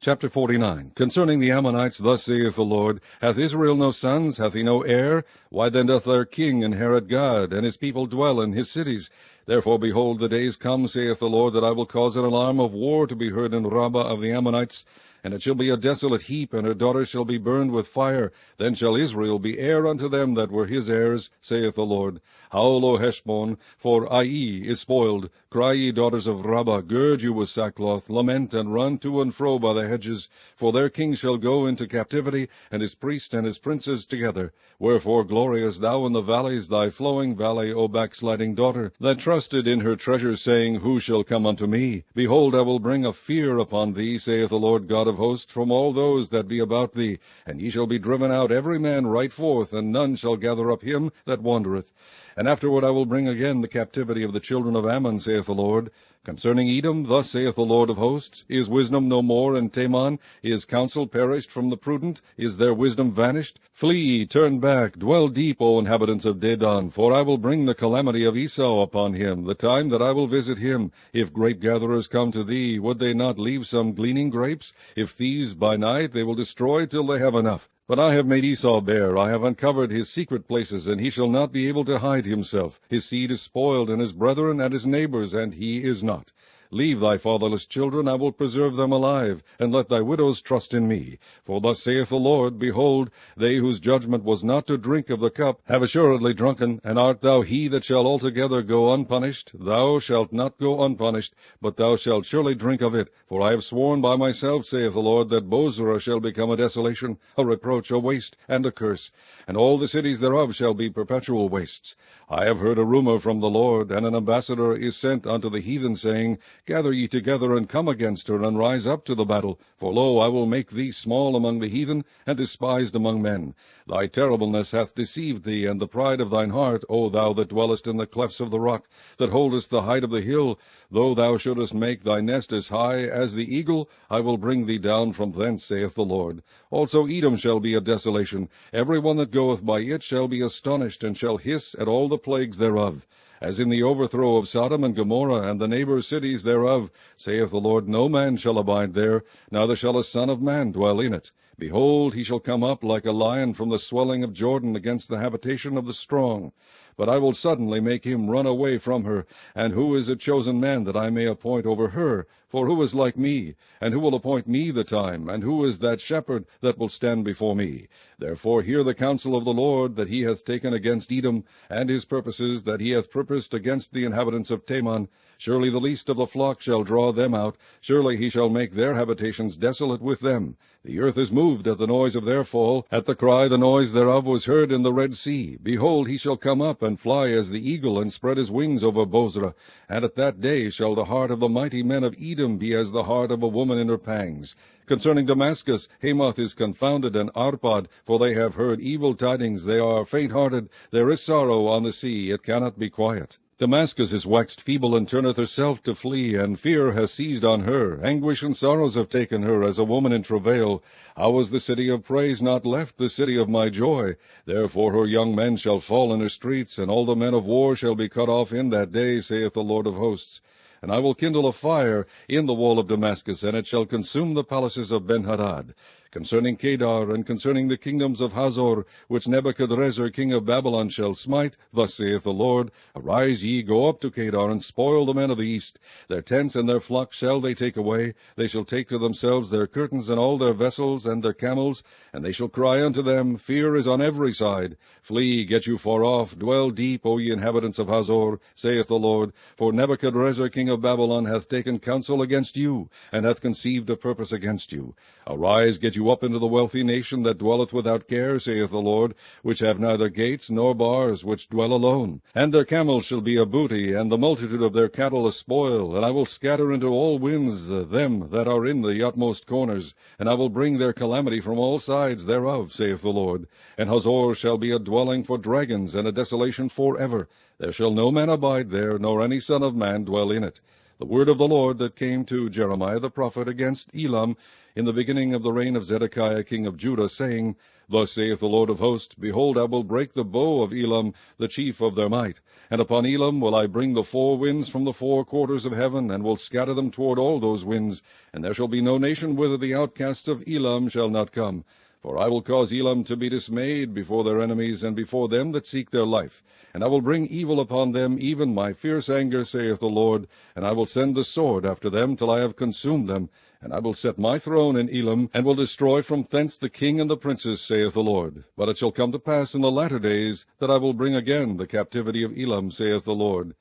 Chapter 49. Concerning the Ammonites, thus saith the Lord, Hath Israel no sons? Hath he no heir? Why then doth their king inherit God, and his people dwell in his cities? Therefore, behold, the days come, saith the Lord, that I will cause an alarm of war to be heard in Rabbah of the Ammonites, and it shall be a desolate heap, and her daughters shall be burned with fire. Then shall Israel be heir unto them that were his heirs, saith the Lord. Howl, O Heshbon, for Ai is spoiled. Cry, ye daughters of Rabbah, gird you with sackcloth, lament, and run to and fro by the hedges. For their king shall go into captivity, and his priests and his princes together. Wherefore glorious thou in the valleys, thy flowing valley, O backsliding daughter, that trusted in her treasures, saying, Who shall come unto me? Behold, I will bring a fear upon thee, saith the Lord God of hosts, from all those that be about thee. And ye shall be driven out every man right forth, and none shall gather up him that wandereth. And afterward I will bring again the captivity of the children of Ammon, saith the Lord. Concerning Edom, thus saith the Lord of hosts, Is wisdom no more in Teman? Is counsel perished from the prudent? Is their wisdom vanished? Flee, turn back, dwell deep, O inhabitants of Dedan, for I will bring the calamity of Esau upon him, the time that I will visit him. If grape-gatherers come to thee, would they not leave some gleaning grapes? If thieves by night, they will destroy till they have enough. But I have made Esau bare, I have uncovered his secret places, and he shall not be able to hide himself. His seed is spoiled, and his brethren and his neighbors, and he is not. Leave thy fatherless children, I will preserve them alive, and let thy widows trust in me. For thus saith the Lord, Behold, they whose judgment was not to drink of the cup have assuredly drunken, and art thou he that shall altogether go unpunished? Thou shalt not go unpunished, but thou shalt surely drink of it. For I have sworn by myself, saith the Lord, that Bozrah shall become a desolation, a reproach, a waste, and a curse, and all the cities thereof shall be perpetual wastes. I have heard a rumor from the Lord, and an ambassador is sent unto the heathen, saying, Gather ye together, and come against her, and rise up to the battle. For lo, I will make thee small among the heathen, and despised among men. Thy terribleness hath deceived thee, and the pride of thine heart, O thou that dwellest in the clefts of the rock, that holdest the height of the hill. Though thou shouldest make thy nest as high as the eagle, I will bring thee down from thence, saith the Lord. Also Edom shall be a desolation. Every one that goeth by it shall be astonished, and shall hiss at all the plagues thereof. As in the overthrow of Sodom and Gomorrah, and the neighbor cities thereof, saith the Lord, no man shall abide there, neither shall a son of man dwell in it. Behold, he shall come up like a lion from the swelling of Jordan against the habitation of the strong. But I will suddenly make him run away from her. And who is a chosen man that I may appoint over her? For who is like me? And who will appoint me the time? And who is that shepherd that will stand before me? Therefore hear the counsel of the Lord that he hath taken against Edom, and his purposes that he hath purposed against the inhabitants of Teman. Surely the least of the flock shall draw them out. Surely he shall make their habitations desolate with them. The earth is moved at the noise of their fall. At the cry the noise thereof was heard in the Red Sea. Behold, he shall come up, and fly as the eagle, and spread his wings over Bozrah. And at that day shall the heart of the mighty men of Edom be as the heart of a woman in her pangs. Concerning Damascus, Hamath is confounded, and Arpad, for they have heard evil tidings. They are faint-hearted. There is sorrow on the sea. It cannot be quiet. Damascus is waxed feeble, and turneth herself to flee, and fear has seized on her. Anguish and sorrows have taken her, as a woman in travail. How was the city of praise not left, the city of my joy? Therefore her young men shall fall in her streets, and all the men of war shall be cut off in that day, saith the Lord of hosts. And I will kindle a fire in the wall of Damascus, and it shall consume the palaces of Benhadad. Concerning Kedar, and concerning the kingdoms of Hazor, which Nebuchadrezzar king of Babylon shall smite, thus saith the Lord, Arise ye, go up to Kedar, and spoil the men of the east. Their tents and their flocks shall they take away. They shall take to themselves their curtains and all their vessels and their camels, and they shall cry unto them, Fear is on every side. Flee, get you far off, dwell deep, O ye inhabitants of Hazor, saith the Lord, for Nebuchadrezzar king of Babylon hath taken counsel against you, and hath conceived a purpose against you. Arise, get you up into the wealthy nation that dwelleth without care, saith the Lord, which have neither gates nor bars, which dwell alone. And their camels shall be a booty, and the multitude of their cattle a spoil. And I will scatter into all winds them that are in the utmost corners, and I will bring their calamity from all sides thereof, saith the Lord. And Hazor shall be a dwelling for dragons, and a desolation for ever. There shall no man abide there, nor any son of man dwell in it. The word of the Lord that came to Jeremiah the prophet against Elam in the beginning of the reign of Zedekiah king of Judah, saying, Thus saith the Lord of hosts, Behold, I will break the bow of Elam, the chief of their might. And upon Elam will I bring the four winds from the four quarters of heaven, and will scatter them toward all those winds. And there shall be no nation whither the outcasts of Elam shall not come. For I will cause Elam to be dismayed before their enemies, and before them that seek their life. And I will bring evil upon them, even my fierce anger, saith the Lord. And I will send the sword after them, till I have consumed them. And I will set my throne in Elam, and will destroy from thence the king and the princes, saith the Lord. But it shall come to pass in the latter days, that I will bring again the captivity of Elam, saith the Lord.